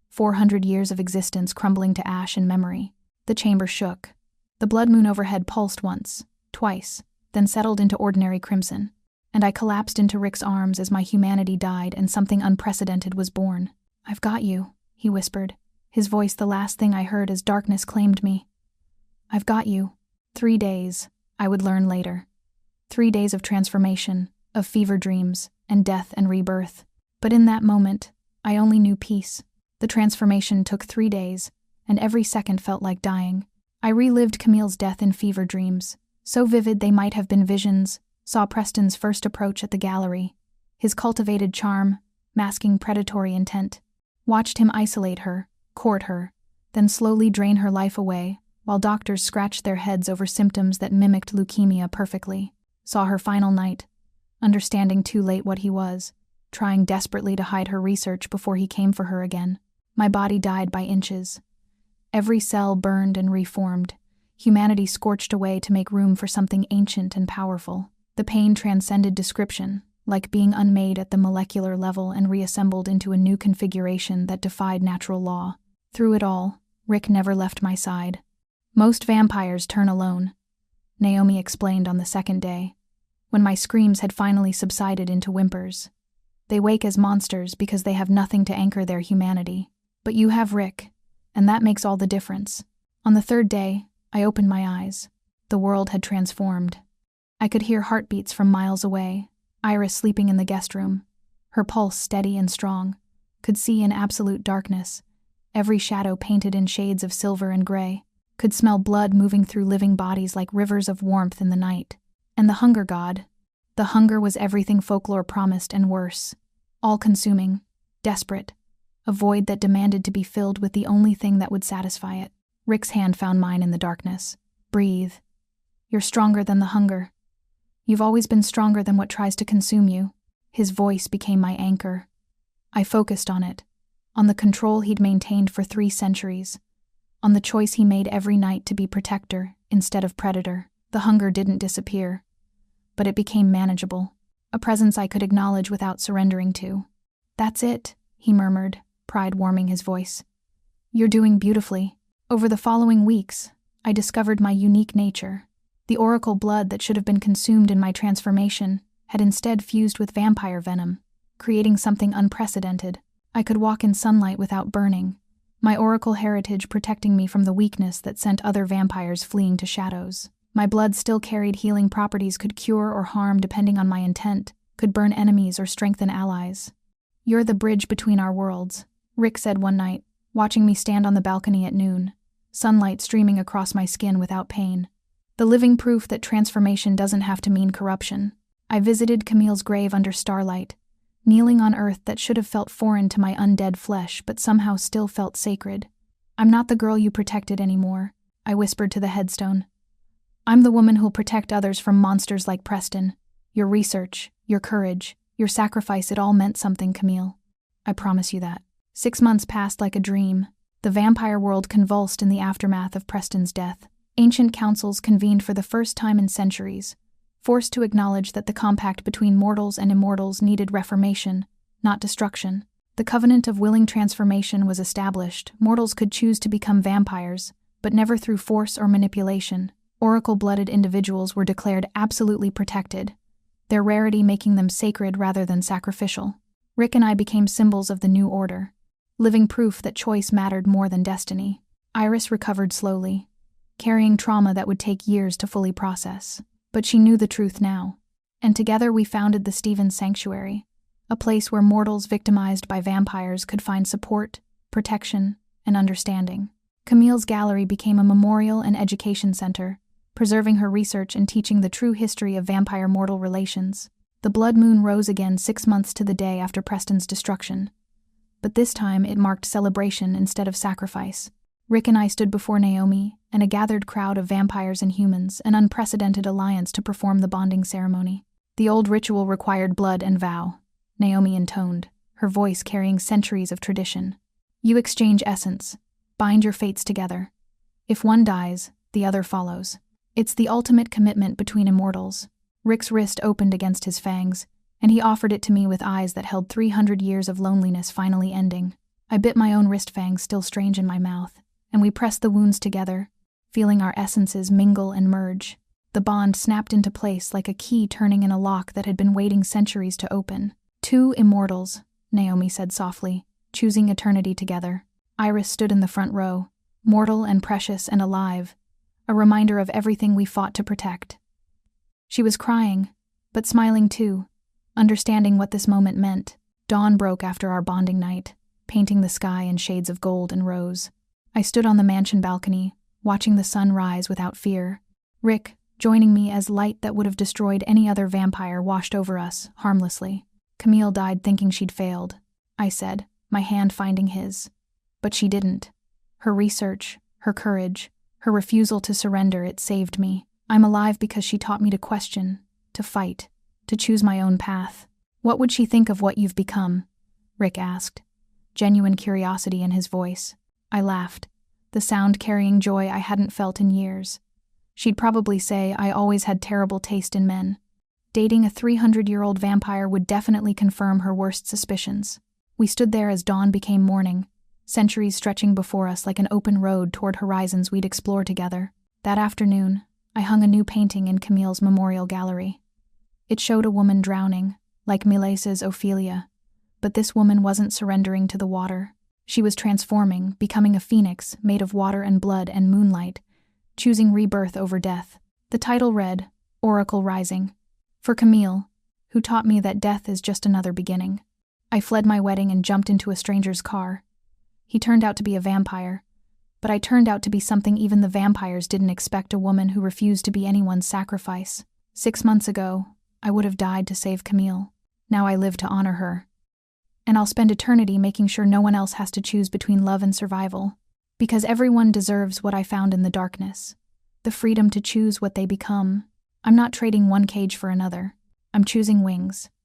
A: 400 years of existence crumbling to ash in memory. The chamber shook. The blood moon overhead pulsed once, twice, then settled into ordinary crimson. And I collapsed into Rick's arms as my humanity died and something unprecedented was born. "I've got you," he whispered, his voice the last thing I heard as darkness claimed me. "I've got you." 3 days, I would learn later. 3 days of transformation, of fever dreams, and death and rebirth. But in that moment, I only knew peace. The transformation took 3 days, and every second felt like dying. I relived Camille's death in fever dreams, so vivid they might have been visions, saw Preston's first approach at the gallery, his cultivated charm, masking predatory intent, watched him isolate her, court her, then slowly drain her life away, while doctors scratched their heads over symptoms that mimicked leukemia perfectly, saw her final night, understanding too late what he was, trying desperately to hide her research before he came for her again. My body died by inches. Every cell burned and reformed, humanity scorched away to make room for something ancient and powerful. The pain transcended description, like being unmade at the molecular level and reassembled into a new configuration that defied natural law. Through it all, Rick never left my side. "Most vampires turn alone," Naomi explained on the second day, when my screams had finally subsided into whimpers. "They wake as monsters because they have nothing to anchor their humanity. But you have Rick, and that makes all the difference." On the third day, I opened my eyes. The world had transformed. I could hear heartbeats from miles away, Iris sleeping in the guest room, her pulse steady and strong, could see in absolute darkness, every shadow painted in shades of silver and gray, could smell blood moving through living bodies like rivers of warmth in the night. And the hunger god. The hunger was everything folklore promised and worse. All-consuming, desperate, a void that demanded to be filled with the only thing that would satisfy it. Rick's hand found mine in the darkness. "Breathe. You're stronger than the hunger. You've always been stronger than what tries to consume you." His voice became my anchor. I focused on it, on the control he'd maintained for 3 centuries, on the choice he made every night to be protector instead of predator. The hunger didn't disappear, but it became manageable, a presence I could acknowledge without surrendering to. "That's it," he murmured, pride warming his voice. "You're doing beautifully." Over the following weeks, I discovered my unique nature. The oracle blood that should have been consumed in my transformation had instead fused with vampire venom, creating something unprecedented. I could walk in sunlight without burning, my oracle heritage protecting me from the weakness that sent other vampires fleeing to shadows. My blood still carried healing properties, could cure or harm depending on my intent, could burn enemies or strengthen allies. "You're the bridge between our worlds," Rick said one night, watching me stand on the balcony at noon, sunlight streaming across my skin without pain. "The living proof that transformation doesn't have to mean corruption." I visited Camille's grave under starlight, kneeling on earth that should have felt foreign to my undead flesh but somehow still felt sacred. "I'm not the girl you protected anymore," I whispered to the headstone. "I'm the woman who'll protect others from monsters like Preston. Your research, your courage, your sacrifice, it all meant something, Camille. I promise you that." 6 months passed like a dream. The vampire world convulsed in the aftermath of Preston's death. Ancient councils convened for the first time in centuries, forced to acknowledge that the compact between mortals and immortals needed reformation, not destruction. The covenant of willing transformation was established. Mortals could choose to become vampires, but never through force or manipulation. Oracle-blooded individuals were declared absolutely protected, their rarity making them sacred rather than sacrificial. Rick and I became symbols of the new order, living proof that choice mattered more than destiny. Iris recovered slowly, carrying trauma that would take years to fully process. But she knew the truth now, and together we founded the Stevens Sanctuary, a place where mortals victimized by vampires could find support, protection, and understanding. Camille's gallery became a memorial and education center, preserving her research and teaching the true history of vampire-mortal relations. The blood moon rose again 6 months to the day after Preston's destruction. but this time it marked celebration instead of sacrifice. Rick and I stood before Naomi and a gathered crowd of vampires and humans, an unprecedented alliance to perform the bonding ceremony. The old ritual required blood and vow, Naomi intoned, her voice carrying centuries of tradition. You exchange essence, bind your fates together. If one dies, the other follows. It's the ultimate commitment between immortals. Rick's wrist opened against his fangs, and he offered it to me with eyes that held 300 years of loneliness finally ending. I bit my own wrist fangs still strange in my mouth, and we pressed the wounds together, feeling our essences mingle and merge. The bond snapped into place like a key turning in a lock that had been waiting centuries to open. Two immortals, Naomi said softly, choosing eternity together. Iris stood in the front row, mortal and precious and alive, a reminder of everything we fought to protect. She was crying, but smiling too, understanding what this moment meant. Dawn broke after our bonding night, painting the sky in shades of gold and rose. I stood on the mansion balcony, watching the sun rise without fear. Rick, joining me as light that would have destroyed any other vampire, washed over us, harmlessly. Camille died thinking she'd failed, I said, my hand finding his. But she didn't. Her research, her courage, her refusal to surrender, it saved me. I'm alive because she taught me to question, to fight, to choose my own path. What would she think of what you've become? Rick asked, genuine curiosity in his voice. I laughed, the sound carrying joy I hadn't felt in years. She'd probably say I always had terrible taste in men. Dating a 300-year-old vampire would definitely confirm her worst suspicions. We stood there as dawn became morning, centuries stretching before us like an open road toward horizons we'd explore together. That afternoon, I hung a new painting in Camille's memorial gallery. It showed a woman drowning, like Milese's Ophelia, but this woman wasn't surrendering to the water. She was transforming, becoming a phoenix made of water and blood and moonlight, choosing rebirth over death. The title read, Oracle Rising, for Camille, who taught me that death is just another beginning. I fled my wedding and jumped into a stranger's car. He turned out to be a vampire, but I turned out to be something even the vampires didn't expect, a woman who refused to be anyone's sacrifice. 6 months ago, I would have died to save Camille. Now I live to honor her. And I'll spend eternity making sure no one else has to choose between love and survival. Because everyone deserves what I found in the darkness. The freedom to choose what they become. I'm not trading one cage for another. I'm choosing wings.